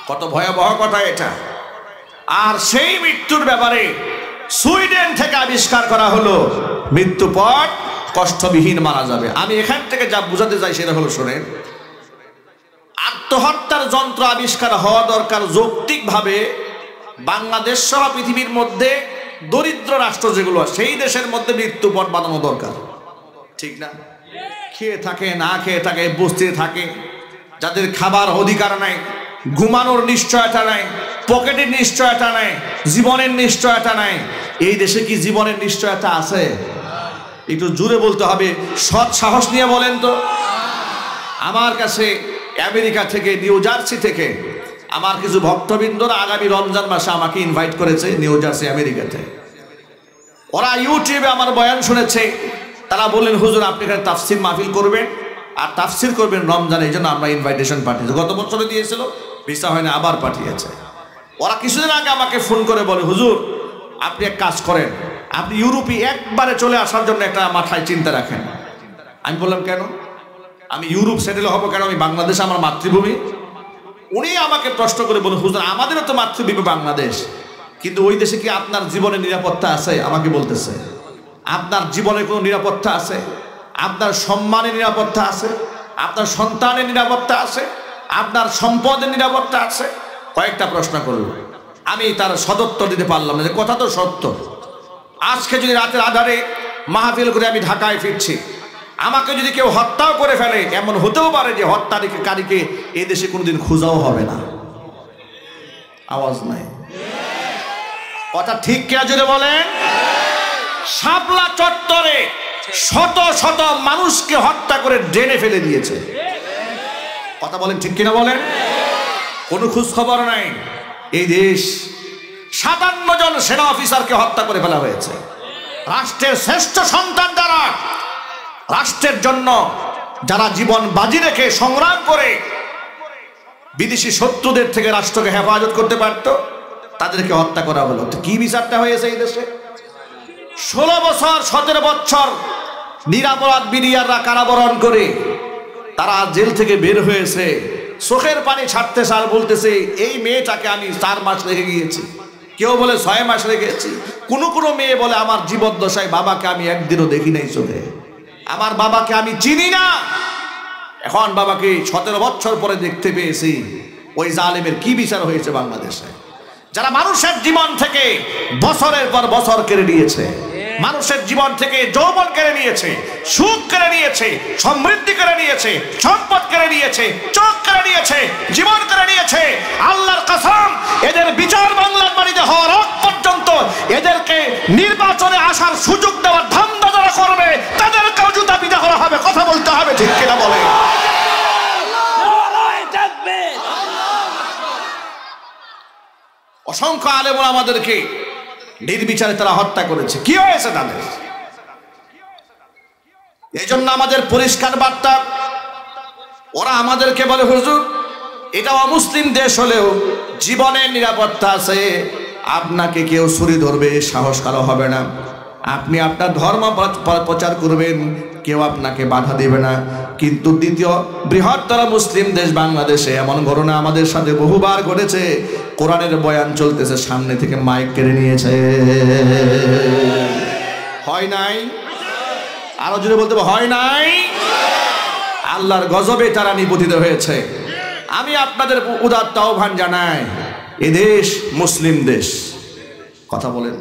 কত ভয়াবহ কথা এটা। আর সেই মৃত্যুর ব্যাপারে সুইডেন থেকে আবিষ্কার করা হলো মৃত্যু পর কষ্টবিহীন মারা যাবে। আমি এখান থেকে যা বুঝাতে চাই সেটা হলো, শোনেন, আত্মহত্যার যন্ত্র আবিষ্কার হওয়া দরকার যৌক্তিকভাবে। বাংলাদেশ সহ পৃথিবীর মধ্যে দরিদ্র রাষ্ট্র যেগুলো সেই দেশের মধ্যে মৃত্যুপথ বানানো দরকার, ঠিক না? খেয়ে থাকে না খেয়ে থাকে, বস্তিতে থাকে, যাদের খাবার অধিকার নাই, ঘুমানোর নিশ্চয়তা নাই, পকেটের নিশ্চয়তা নাই, জীবনের নিশ্চয়তা নাই। এই দেশে কি জীবনের নিশ্চয়তা আছে? একটু জোরে বলতে হবে, সৎ সাহস নিয়ে বলেন তো। আমার কাছে আমেরিকা থেকে, নিউ জার্সি থেকে আমার কিছু ভক্তবৃন্দরা আগামী রমজান মাসে আমাকে ইনভাইট করেছে নিউ জার্সি আমেরিকাতে। ওরা ইউটিউবে আমার বয়ান শুনেছে, তারা বললেন হুজুর আপনি এখানে তাফসির মাহফিল করবেন আর তাফসির করবেন রমজানে, এই জন্য আমরা ইনভাইটেশন পাঠিয়েছি। গত বছরে দিয়েছিল, ভিসা হয় না, আবার পাঠিয়েছে। ওরা কিছুদিন আগে আমাকে ফোন করে বলে, হুজুর আপনি এক কাজ করেন, আপনি ইউরোপে একবারে চলে আসার জন্য একটা মাথায় চিন্তা রাখেন। আমি বললাম কেন? আমি ইউরোপ সেটেল হবো কেন? আমি বাংলাদেশ আমার মাতৃভূমি। উনি আমাকে প্রশ্ন করে বলে, হুজুর আমাদেরও তো মাতৃভূমি বাংলাদেশ, কিন্তু ওই দেশে কি আপনার জীবনের নিরাপত্তা আছে? আমাকে বলতেছে, আপনার জীবনে কোনো নিরাপত্তা আছে? আপনার সম্মানের নিরাপত্তা আছে? আপনার সন্তানের নিরাপত্তা আছে? আপনার সম্পদের নিরাপত্তা আছে? কয়েকটা প্রশ্ন করল। আমি তার সদুত্তর দিতে পারলাম না, যে কথা তো সত্য। আজকে যদি রাতের আধারে মাহফিল করে আমি ঢাকায় ফিরছি, আমাকে যদি কেউ হত্যাও করে ফেলে, এমন হতেও পারে যে হত্যাকারীকে এই দেশে কোনোদিন খোঁজাও হবে না। আওয়াজ নাই। কথা ঠিক কিনা জোরে বলেন। শাপলা চত্বরে শত শত মানুষকে হত্যা করে ড্রেনে ফেলে দিয়েছে। কথা বলেন ঠিক কিনা বলেন। কোনো খোঁজ খবর নাই। এই দেশ 57 জন সেনা অফিসারকে হত্যা করে ফেলা হয়েছে। রাষ্ট্রের শ্রেষ্ঠ সন্তান যারা, রাষ্ট্রের জন্য যারা জীবন বাজি রেখে সংগ্রাম করে বিদেশি শত্রুদের থেকে রাষ্ট্রকে হেফাজত করতে পারত, তাদেরকে হত্যা করা হলো। কি বিচারটা হয়েছে এই দেশে? 16 বছর 17 বছর নিরাপরাধ বিডিআররা কারাবরণ করে তারা জেল থেকে বের হয়েছে, চোখের পানি ছাড়তে সার বলতেছে এই মেয়েটাকে আমি 4 মাস রেখে গিয়েছি, কেউ বলে 6 মাস রেখেছি। কোনো মেয়ে বলে আমার জীবদ্দশায় বাবাকে আমি একদিনও দেখি নাই চোখে, আমার বাবাকে আমি চিনি না। এখন বাবাকে 17 বছর পরে দেখতে পেয়েছি। ওই জালেমের কি বিচার হয়েছে বাংলাদেশে? যারা মানুষের জীবন থেকে বছরের পর বছর কেড়ে নিয়েছে, মানুষের জীবন থেকে যৌবন কেড়ে নিয়েছে, সুখ কেড়ে নিয়েছে, সমৃদ্ধি কেড়ে নিয়েছে, সম্পদ কেড়ে নিয়েছে, চোখ কেড়ে নিয়েছে, জীবন কেড়ে নিয়েছে। আল্লাহর কসম, এদের বিচার বাংলার বাড়িতে হওয়ার আগ পর্যন্ত এদেরকে নির্বাচনে আসার সুযোগ দেওয়ার ধান্দা যারা করবে তাদেরকেও জুতা পিটা করা হবে। কথা বলতে হবে ঠিক কিনা বলে। অসংখ্য আলেম আমাদেরকে নির্বিচারে তারা হত্যা করেছে। কি হয়েছে তাদের? এই জন্য আমাদের পরিষ্কার বার্তা, ওরা আমাদেরকে বলে হুজুর এটা অমুসলিম দেশ হলেও জীবনের নিরাপত্তা আছে, আপনাকে কেউ ছুরি ধরবে সাহস কারো হবে না, আপনি আপনার ধর্ম প্রচার করবেন, কেউ আপনাকে বাধা দেবে না। কিন্তু দ্বিতীয় বৃহত্তর মুসলিম দেশ বাংলাদেশে এমন ঘটনা আমাদের সাথে বহুবার ঘটেছে। কোরআনের বয়ান চলতেছে, সামনে থেকে মাইক কেড়ে নিয়েছে। হয় নাই? আরো জোরে বলতে হবে, হয় নাই? আল্লাহর গজবে তারা নিপতিত হয়েছে। আমি আপনাদের উদাত্ত আহ্বান জানাই, এ দেশ মুসলিম দেশ। কথা বলেন।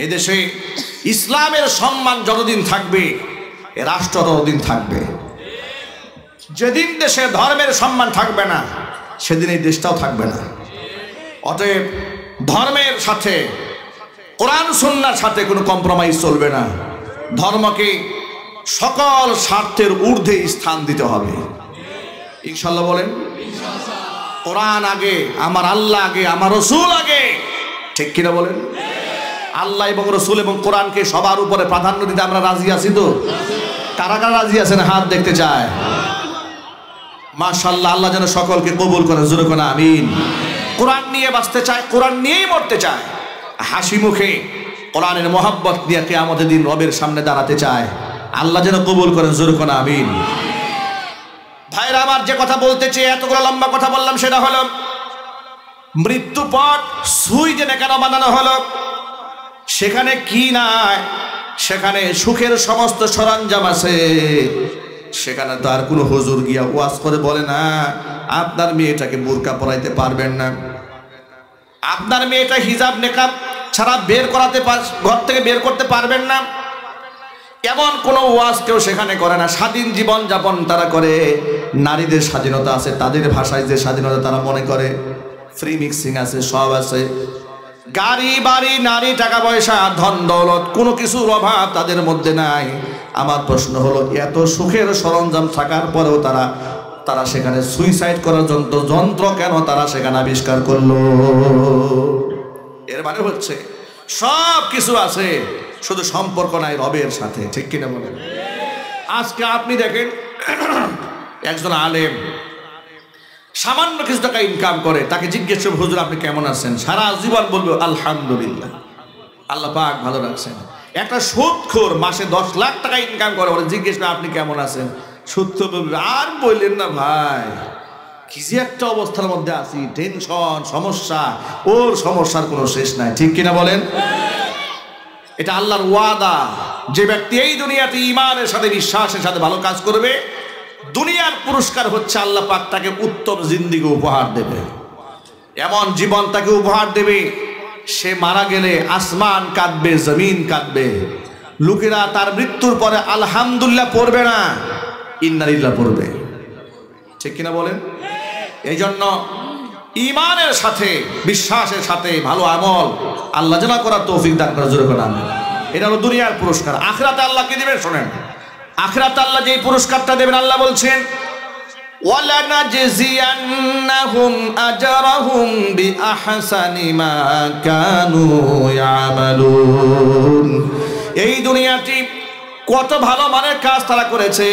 এদেশে ইসলামের সম্মান যতদিন থাকবে এ রাষ্ট্র ততদিন থাকবে। যেদিন দেশে ধর্মের সম্মান থাকবে না সেদিন এই দেশটাও থাকবে না। অতএব ধর্মের সাথে, কোরআন সুন্নাহর সাথে কোনো কম্প্রোমাইজ চলবে না। ধর্মকে সকল স্বার্থের ঊর্ধ্বে স্থান দিতে হবে। ইনশাআল্লাহ বলেন। কোরআন আগে, আমার আল্লাহ আগে, আমার রসুল আগে। ঠিক কিনা বলেন? আল্লাহ এবং রসুল এবং কোরআনকে সবার উপরে প্রাধান্য দিতে আমরা রাজি আছি তো? কারা কারা রাজি আছেন হাত দেখতে চায়? মাশাআল্লাহ, আল্লাহ যেন সকলকে কবুল করে, জোরে করে আমিন। কোরআন নিয়ে বাঁচতে চায়, কোরআন নিয়েই মরতে চায়, হাসি মুখে কোরআনের মহব্বত নিয়ে কিয়ামতের দিন রবের সামনে দাঁড়াতে চায়। আল্লাহ যেন কবুল করেন, জোরে করে আমিন। ভাইরা আমার, যে কথা বলতে চেয়ে এতগুলো লম্বা কথা বললাম সেটা হলো মৃত্যু পর সুই যে কেন বানানো হলো, সেখানে কি নাই? সেখানে সুখের সমস্ত সরঞ্জাম আছে। সেখানে তো আর কোনো হুজুর গিয়া ওয়াজ করে বলে না আপনার মেয়েটাকে বোরকা পরাইতে পারবেন না, আপনার মেয়েটা হিজাব নেকাব ছাড়া ঘর থেকে বের করতে পারবেন না। এমন কোনো ওয়াজ কেউ সেখানে করে না। স্বাধীন জীবন যাপন তারা করে। নারীদের স্বাধীনতা আছে, তাদের ভাষায় যে স্বাধীনতা তারা মনে করে, ফ্রি মিক্সিং আছে, সব আছে। গাড়ি বাড়ি, নারী, টাকা পয়সা, ধন দৌলত, কোনো কিছুর অভাব তাদের মধ্যে নাই। আমার প্রশ্ন হলো, এত সুখের সরঞ্জাম থাকার পরেও তারা সেখানে সুইসাইড করার যন্ত্র কেন তারা সেখানে আবিষ্কার করলো? এর মানে হচ্ছে সব কিছু আছে, শুধু সম্পর্ক নাই রবের সাথে। ঠিক কিনা বলেন? আজকে আপনি দেখেন একজন আলেম সামান্য কিছু টাকা ইনকাম করে, তাকে জিজ্ঞেস করবে হুজুর আপনি কেমন আছেন, সারা জীবন বলবে আলহামদুলিল্লাহ, আল্লাহ পাক ভালো রাখছেন। একটা সুদখোর মাসে 10 লাখ টাকা ইনকাম করে, ওরা জিজ্ঞেস করে আপনি কেমন আছেন, সুদ বলবে আর বললেন না ভাই, কি যে একটা অবস্থার মধ্যে আছি, টেনশন, সমস্যা, ওর সমস্যার কোনো শেষ নাই। ঠিক কিনা বলেন? এটা আল্লাহর ওয়াদা, যে ব্যক্তি এই দুনিয়াতে ঈমানের সাথে, বিশ্বাসের সাথে ভালো কাজ করবে, দুনিয়ার পুরস্কার হচ্ছে আল্লাহ পাক তাকে উত্তম জিন্দেগি উপহার দেবে। এমন জীবন তাকে উপহার দেবে, সে মারা গেলে আসমান কাঁদবে, জমিন কাঁদবে। লোকেরা তার মৃত্যুর পরে আলহামদুলিল্লাহ পড়বে না, ইন্না লিল্লাহ পড়বে। ঠিক কিনা বলেন? এই জন্য ঈমানের সাথে, বিশ্বাসের সাথে ভালো আমল আল্লাহ যেন করার তৌফিক দান করে। জোরে করে আমিন। এটা হলো দুনিয়ার পুরস্কার। আখিরাতে আল্লাহ কি দিবেন শোনেন। আখিরাতে আল্লাহ যেই পুরস্কারটা দেবেন, আল্লাহ বলছেন ওয়ালানাজজিয়ান্নাহুম আজরাহুম বিআহসানি মা কানু ইয়ামালুন। এই দুনিয়াটি কত ভালো মানের কাজ তারা করেছে,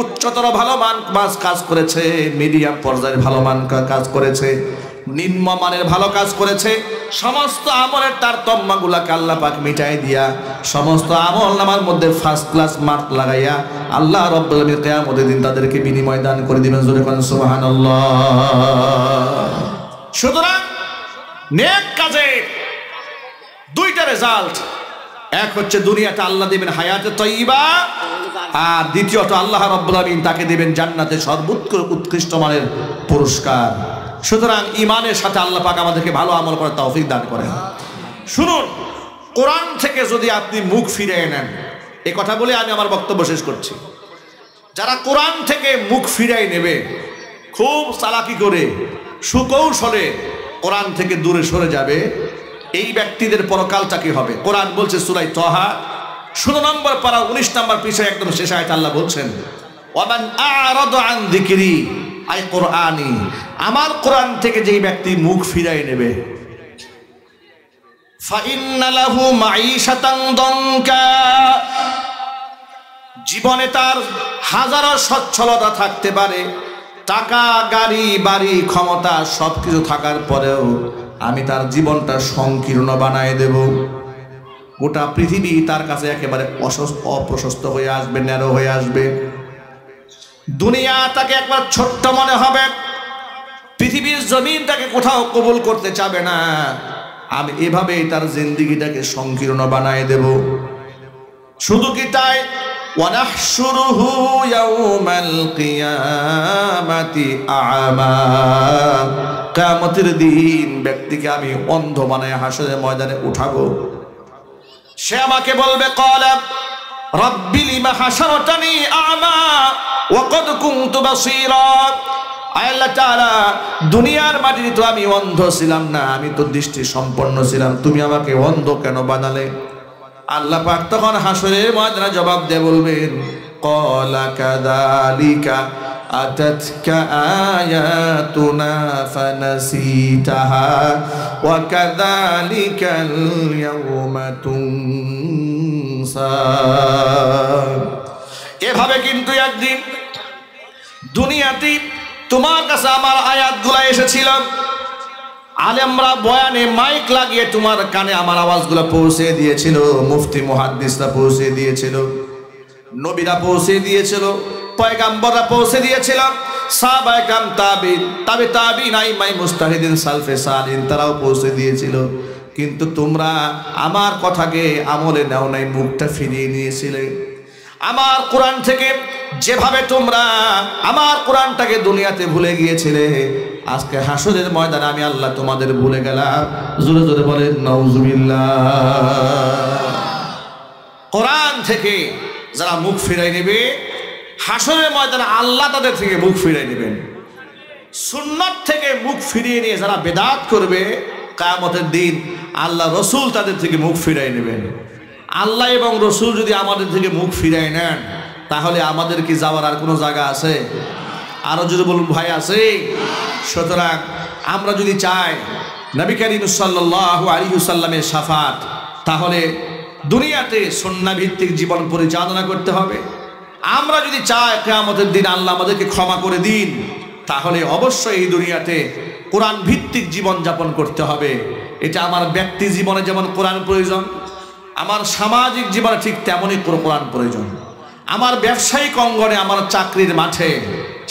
উচ্চতর ভালো মান কাজ করেছে, মিডিয়াম পর্যায়ের ভালো মান কাজ করেছে, নিম্ন মানের ভালো কাজ করেছে। সমস্ত আমলের তারতম্যগুলাকে আল্লাহ পাক মিটাই দিয়া সমস্ত আমল নামার মধ্যে ফার্স্ট ক্লাস মার্ক লাগাইয়া আল্লাহ রাব্বুল আলামিন কিয়ামতের দিন তাদেরকে বিনিময় দান করে দিবেন। জোরে বলেন সুবহানাল্লাহ। সুতরাং নেক কাজে দুইটা রেজাল্ট, এক হচ্ছে দুনিয়াতে আল্লাহ দিবেন হায়াতে তয়্যিবা, আর দ্বিতীয়ত আল্লাহ রাব্বুল আলামিন তাকে দিবেন জান্নাতে সর্বোৎকৃষ্ট মানের পুরস্কার। সুতরাং ঈমানের সাথে আল্লাহ পাক আমাদেরকে ভালো আমল করার তৌফিক দান করেন। শুনুন, কোরআন থেকে যদি আপনি মুখ ফিরিয়ে নেন, এই কথা বলে আমি আমার বক্তব্য শেষ করছি। যারা কোরআন থেকে মুখ ফিরিয়ে নেবে, খুব চালাকি করে সুকৌশলে কোরআন থেকে দূরে সরে যাবে, এই ব্যক্তিদের পরকালটা কি হবে? কোরআন বলছে সূরা তাহা 16 নম্বর পারা 19 নম্বর পৃষ্ঠায় একদম শেষ আয়াতে আল্লাহ বলছেন ওয়ামান আ'রাদা আন যিকরি, আই কোরআনি, আমার কোরআন থেকে যেই ব্যক্তি মুখ ফিরাই নেবে, ফাইন্না লাহু মাঈশাতান দানকা, জীবনে তার হাজারো সচ্ছলতা থাকতে পারে, টাকা, গাড়ি, বাড়ি, ক্ষমতা সবকিছু থাকার পরেও আমি তার জীবনটা সংকীর্ণ বানায় দেব। গোটা পৃথিবী তার কাছে একেবারে অপ্রশস্ত হয়ে আসবে, ন্যারো হয়ে আসবে। দুনিয়া তাকে একবার ছোট্ট মনে হবে, পৃথিবীর জমিন তাকে কোথাও কবুল করতে চাবে না। আমি এভাবেই তার জিন্দেগিটাকে সংকীর্ণ বানায় দেব। শুধু কি তাই, ওয়ানাহশুরুহু ইয়াউমাল কিয়ামাতি আ'মা, কিয়ামতের দিন ব্যক্তিকে আমি অন্ধ বানায় হাসরের ময়দানে উঠাবো। সে আমাকে বলবে ক্বালা রাব্বি লিমা হাশারতানি আ'মা ওয়া ক্বাদ কুনতু বাসীরা, আল্লাহ তাআলা দুনিয়ার মাটিতে তো আমি অন্ধ ছিলাম না, আমি তো দৃষ্টি সম্পন্ন ছিলাম, তুমি আমাকে অন্ধ কেন বানালে? আল্লাহ পাক তখন হাসরের ময়দানে জবাব দিয়ে বলবেন ক্বালা কাযালিকা আতাতকা আয়াতুনা ফানাসিতাহা ওয়া কাযালিকাল ইয়াওমা তুনসা। এভাবে কিন্তু একদিন দুনিয়াতে তোমার কাছে আমার আয়াতগুলো এসেছিল, আলেমরা বয়ানে মাইক লাগিয়ে তোমার কানে আমার আওয়াজগুলো পৌঁছে দিয়েছিল, মুফতি মুহাদ্দিসরা পৌঁছে দিয়েছিল, নবীরা পৌঁছে দিয়েছিল, পয়গাম্বররা পৌঁছে দিয়েছিল, সাহাবায়ে কেরাম, তাবিঈন, আইম্মায়ে মুজতাহিদিন, সালফে সালিহিন তারাও পৌঁছে দিয়েছিল। কিন্তু তোমরা আমার কথাকে আমলে নাও নাই, মুখটা ফিরিয়ে নিয়েছিলে। আমার কোরআন থেকে যেভাবে তোমরা আমার কোরআনটাকে দুনিয়াতে ভুলে গিয়েছিলে, আজকে হাসরের ময়দানে আমি আল্লাহ তোমাদের ভুলে গেলাম। জোরে জোরে বলেন নাউজুবিল্লাহ। কোরআন থেকে যারা মুখ ফিরাই নেবে, হাসরের ময়দানে আল্লাহ তাদের থেকে মুখ ফিরাই নেবেন। সুন্নাত থেকে মুখ ফিরিয়ে নিয়ে যারা বেদাত করবে, কিয়ামতের দিন আল্লাহ রসুল তাদের থেকে মুখ ফিরাই নেবেন। আল্লাহ এবং রসুল যদি আমাদের থেকে মুখ ফিরাই নেন, তাহলে আমাদের কি যাওয়ার আর কোনো জায়গা আছে? আরো যদি বলুন ভাই আছে। সুতরাং আমরা যদি চাই নবী করিম সাল্লাল্লাহু আলাইহি ওয়াসাল্লামের শাফাত, তাহলে দুনিয়াতে সুন্নাহ ভিত্তিক জীবন পরিচালনা করতে হবে। আমরা যদি চাই কিয়ামতের দিন আল্লাহ আমাদেরকে ক্ষমা করে দিন, তাহলে অবশ্যই এই দুনিয়াতে কোরআন ভিত্তিক জীবন যাপন করতে হবে। এটা আমার ব্যক্তি জীবনে যেমন কোরআন প্রয়োজন, আমার সামাজিক জীবনে ঠিক তেমনই কোরআন প্রয়োজন। আমার ব্যবসায়িক অঙ্গনে, আমার চাকরির মাঠে,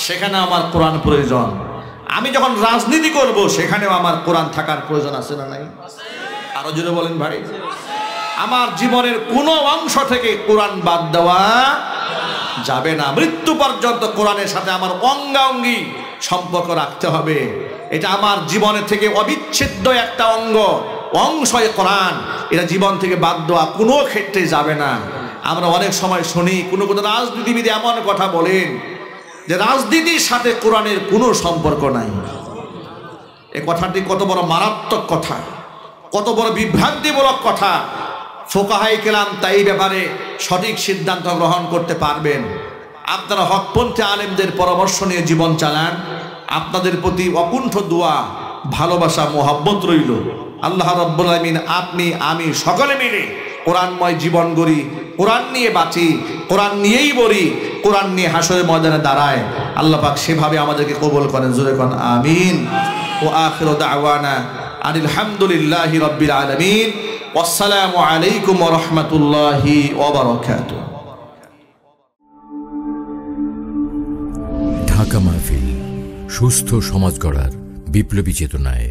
সেখানে আমার কোরআন প্রয়োজন। আমি যখন রাজনীতি করব, সেখানেও আমার কোরআন থাকার প্রয়োজন আছে না নাই? আরো জোরে বলেন ভাই। আমার জীবনের কোনো অংশ থেকে কোরআন বাদ দেওয়া যাবে না। মৃত্যু পর্যন্ত কোরআনের সাথে আমার অঙ্গাঙ্গি সম্পর্ক রাখতে হবে। এটা আমার জীবনের থেকে অবিচ্ছেদ্য একটা অংশ কোরআন। এটা জীবন থেকে বাদ দেওয়া কোনো ক্ষেত্রে যাবে না। আমরা অনেক সময় শুনি কোনো রাজনীতিবিদ এমন কথা বলেন যে রাজনীতির সাথে কোরআনের কোনো সম্পর্ক নাই। এই কথাটি কত বড় মারাত্মক কথা, কত বড় বিভ্রান্তিমূলক কথা। ফুকাহায়ে কেরাম তাই ব্যাপারে সঠিক সিদ্ধান্ত গ্রহণ করতে পারবেন। আপনারা হকপন্থী আলেমদের পরামর্শ নিয়ে জীবন চালান। আপনাদের প্রতি অকুণ্ঠ দোয়া, ভালোবাসা, মোহাব্বত রইল। আল্লাহ রাব্বুল আলামিন আপনি আমি সকলে মিলে কোরআনময় জীবন গড়ি, কোরআন নিয়ে বাঁচি, কোরআন নিয়েই বলি, কোরআন নিয়ে হাসরের ময়দানে দাঁড়ায়। আল্লাহ পাক সেভাবে আমাদেরকে কবুল করেন। জোরে কোন আমিন। ও আখিরু দাওয়ানা আনিল হামদুলিল্লাহি রাব্বিল আলামিন। ওয়াসসালামু আলাইকুম ওয়া রাহমাতুল্লাহি ওয়া বারাকাতুহু। ঢাকা মাহফিল সুস্থ সমাজ গড়ার বিপ্লবী চেতনায়।